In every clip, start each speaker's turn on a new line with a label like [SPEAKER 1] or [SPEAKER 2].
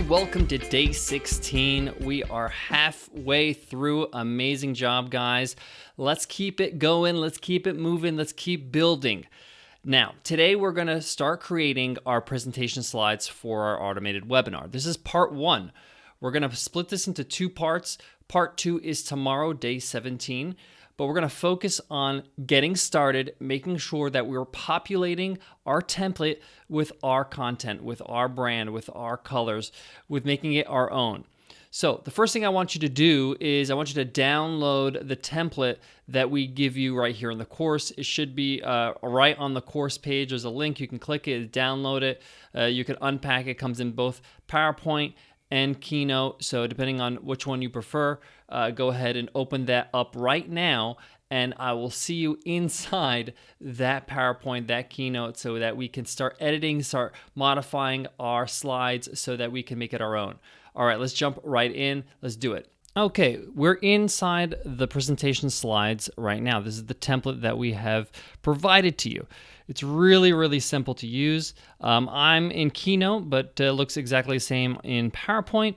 [SPEAKER 1] welcome to day 16. We are halfway through. Amazing job, guys. Let's keep it going. Let's keep it moving. Let's keep building. Now, today we're going to start creating our presentation slides for our automated webinar. This is part 1. We're going to split this into 2 parts. Part 2 is tomorrow, day 17. But we're going to focus on getting started, making sure that we're populating our template with our content, with our brand, with our colors, with making it our own. So the first thing I want you to do is I want you to download the template that we give you right here in the course. It should be right on the course page. There's a link. You can click it, download it. You can unpack it. It comes in both PowerPoint and Keynote. So depending on which one you prefer, go ahead and open that up right now, and I will see you inside that PowerPoint, that Keynote, so that we can start editing, start modifying our slides so that we can make it our own. All right, let's jump right in. Let's do it. Okay, we're inside the presentation slides right now. This is the template that we have provided to you. It's really, really simple to use. I'm in Keynote, but looks exactly the same in PowerPoint.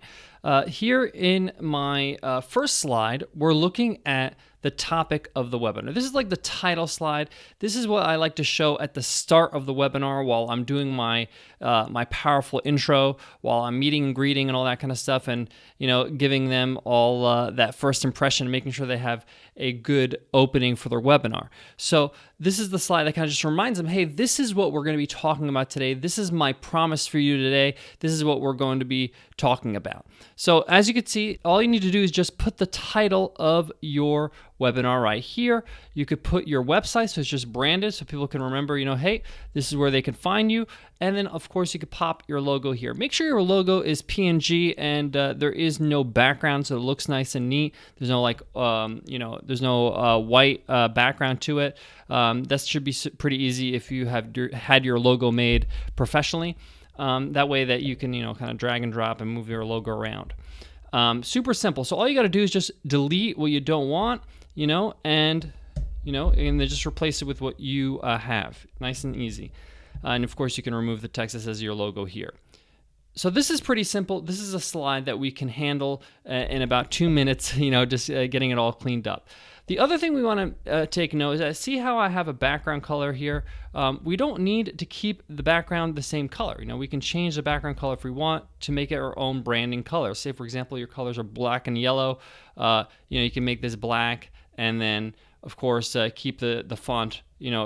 [SPEAKER 1] Here in my first slide, we're looking at the topic of the webinar. This is like the title slide. This is what I like to show at the start of the webinar while I'm doing my my powerful intro, while I'm meeting and greeting and all that kind of stuff, and giving them all that first impression, making sure they have a good opening for their webinar. So this is the slide that kind of just reminds them, hey, this is what we're going to be talking about today. This is my promise for you today. This is what we're going to be talking about. So as you can see, all you need to do is just put the title of your webinar right here. You could put your website, so it's just branded so people can remember, hey, this is where they can find you. And then, of course, you could pop your logo here. Make sure your logo is PNG and there is no background, so it looks nice and neat. There's no there's no white background to it. That should be pretty easy if you have had your logo made professionally. That way that you can, kind of drag and drop and move your logo around. Super simple. So all you got to do is just delete what you don't want, and then just replace it with what you have. Nice and easy. And of course, you can remove the text that says your logo here. So this is pretty simple. This is a slide that we can handle in about 2 minutes, just getting it all cleaned up. The other thing we want to take note is, see how I have a background color here. We don't need to keep the background the same color. We can change the background color if we want to make it our own branding color. Say, for example, your colors are black and yellow. You can make this black, and then, of course, keep the font,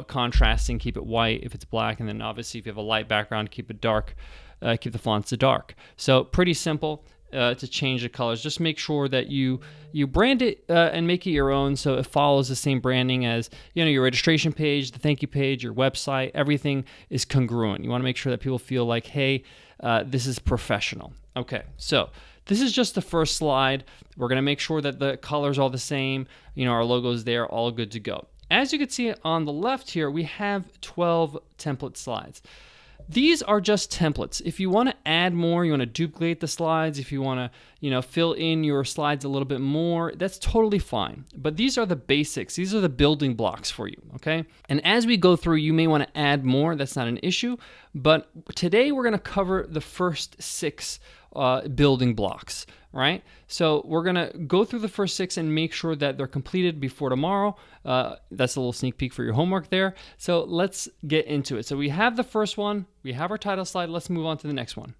[SPEAKER 1] contrasting, keep it white if it's black, and then obviously if you have a light background, keep it dark, keep the fonts to dark. So pretty simple to change the colors. Just make sure that you brand it and make it your own, so it follows the same branding as your registration page, the thank you page, your website. Everything is congruent. You want to make sure that people feel like, hey, this is professional. Okay, so this is just the first slide. We're going to make sure that the color's all the same. Our logo's there, all good to go. As you can see on the left here, we have 12 template slides. These are just templates. If you want to add more, you want to duplicate the slides, if you want to, fill in your slides a little bit more, that's totally fine. But these are the basics. These are the building blocks for you, okay? And as we go through, you may want to add more. That's not an issue. But today we're going to cover the first 6 building blocks, right? So we're going to go through the first 6 and make sure that they're completed before tomorrow. That's a little sneak peek for your homework there. So let's get into it. So we have the first one. We have our title slide. Let's move on to the next one.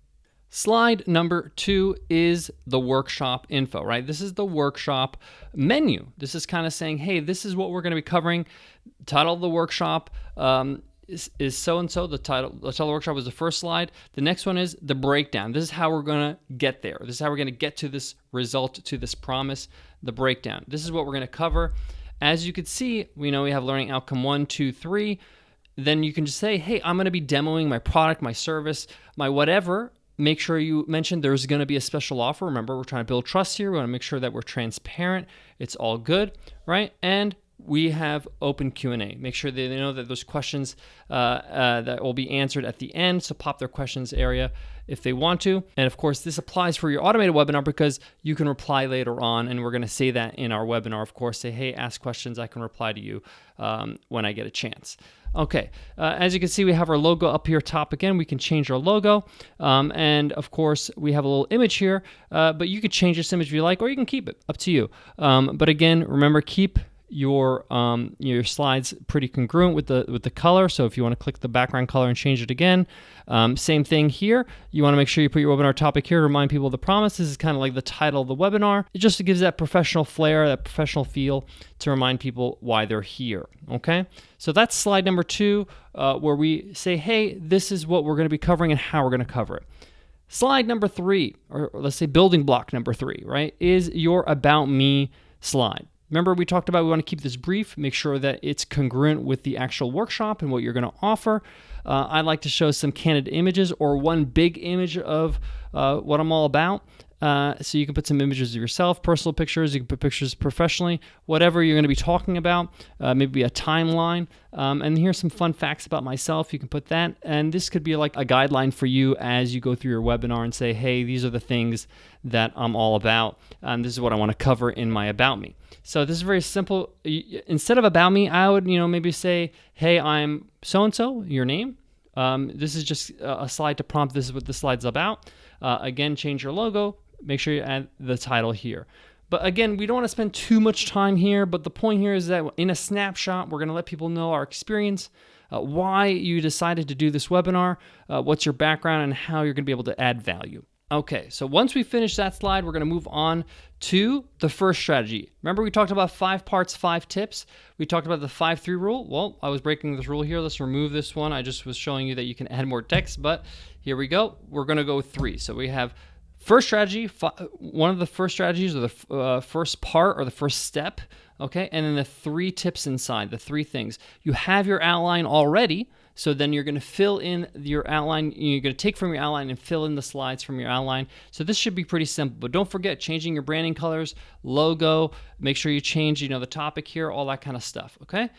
[SPEAKER 1] Slide number 2 is the workshop info, right? This is the workshop menu. This is kind of saying, hey, this is what we're going to be covering. Title of the workshop is so-and-so. The title of the workshop was the first slide. The next one is the breakdown. This is how we're going to get there. This is how we're going to get to this result, to this promise, the breakdown. This is what we're going to cover. As you can see, we have learning outcome 1, 2, 3. Then you can just say, hey, I'm going to be demoing my product, my service, my whatever. Make sure you mention there's going to be a special offer. Remember, we're trying to build trust here. We want to make sure that we're transparent. It's all good, right? And we have open Q&A. Make sure they know that those questions that will be answered at the end, so pop their questions area if they want to. And of course, this applies for your automated webinar because you can reply later on, and we're going to say that in our webinar, of course. Say, hey, ask questions, I can reply to you when I get a chance. Okay, as you can see, we have our logo up here top again. We can change our logo, and of course, we have a little image here, but you could change this image if you like, or you can keep it, up to you. But again, remember, keep your slides pretty congruent with the color. So if you want to click the background color and change it again, same thing here. You want to make sure you put your webinar topic here to remind people of the promise. This is kind of like the title of the webinar. It just gives that professional flair, that professional feel to remind people why they're here. Okay, so that's slide number 2, where we say, hey, this is what we're going to be covering and how we're going to cover it. Slide number 3, or let's say building block number 3, right, is your About Me slide. Remember, we talked about we want to keep this brief, make sure that it's congruent with the actual workshop and what you're going to offer. I like to show some candid images or one big image of what I'm all about. So you can put some images of yourself, personal pictures, you can put pictures professionally, whatever you're going to be talking about, maybe a timeline. And here's some fun facts about myself. You can put that. And this could be like a guideline for you as you go through your webinar and say, hey, these are the things that I'm all about. This is what I want to cover in my About Me. So this is very simple. Instead of About Me, I would maybe say, hey, I'm so-and-so, your name. This is just a slide to prompt, this is what the slide's about. Again, change your logo. Make sure you add the title here. But again, we don't want to spend too much time here, but the point here is that in a snapshot, we're going to let people know our experience, why you decided to do this webinar, what's your background, and how you're going to be able to add value. Okay, so once we finish that slide, we're going to move on to the first strategy. Remember, we talked about 5 parts, 5 tips. We talked about the 5-3 rule. Well, I was breaking this rule here. Let's remove this one. I just was showing you that you can add more text, but here we go. We're going to go with 3. So we have first strategy, one of the first strategies, or the first part, or the first step, okay? And then the 3 tips inside, the 3 things. You have your outline already, so then you're going to fill in your outline. You're going to take from your outline and fill in the slides from your outline. So this should be pretty simple, but don't forget changing your branding colors, logo, make sure you change, the topic here, all that kind of stuff, okay?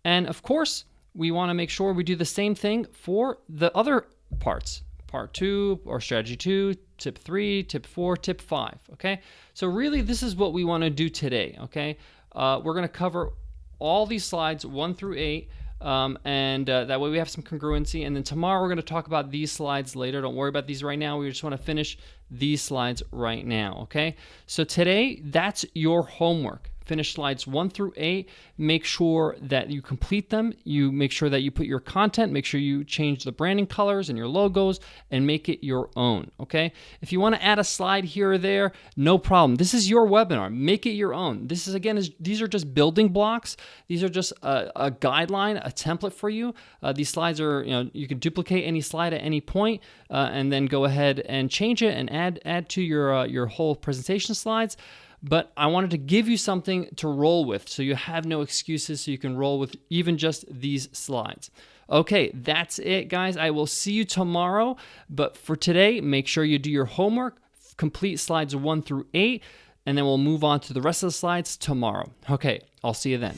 [SPEAKER 1] And of course, we want to make sure we do the same thing for the other parts. Part 2, or strategy 2, tip 3, tip 4, tip 5, okay? So really, this is what we want to do today, okay? We're going to cover all these slides 1 through 8, and that way we have some congruency. And then tomorrow we're going to talk about these slides later. Don't worry about these right now. We just want to finish these slides right now, okay? So today, that's your homework. Finish slides 1 through 8. Make sure that you complete them. You make sure that you put your content. Make sure you change the branding colors and your logos and make it your own, okay? If you want to add a slide here or there, no problem. This is your webinar. Make it your own. This is, again, these are just building blocks. These are just a guideline, a template for you. These slides are, you can duplicate any slide at any point and then go ahead and change it and add to your whole presentation slides. But I wanted to give you something to roll with so you have no excuses, so you can roll with even just these slides. Okay, that's it, guys. I will see you tomorrow. But for today, make sure you do your homework, complete slides 1 through 8, and then we'll move on to the rest of the slides tomorrow. Okay, I'll see you then.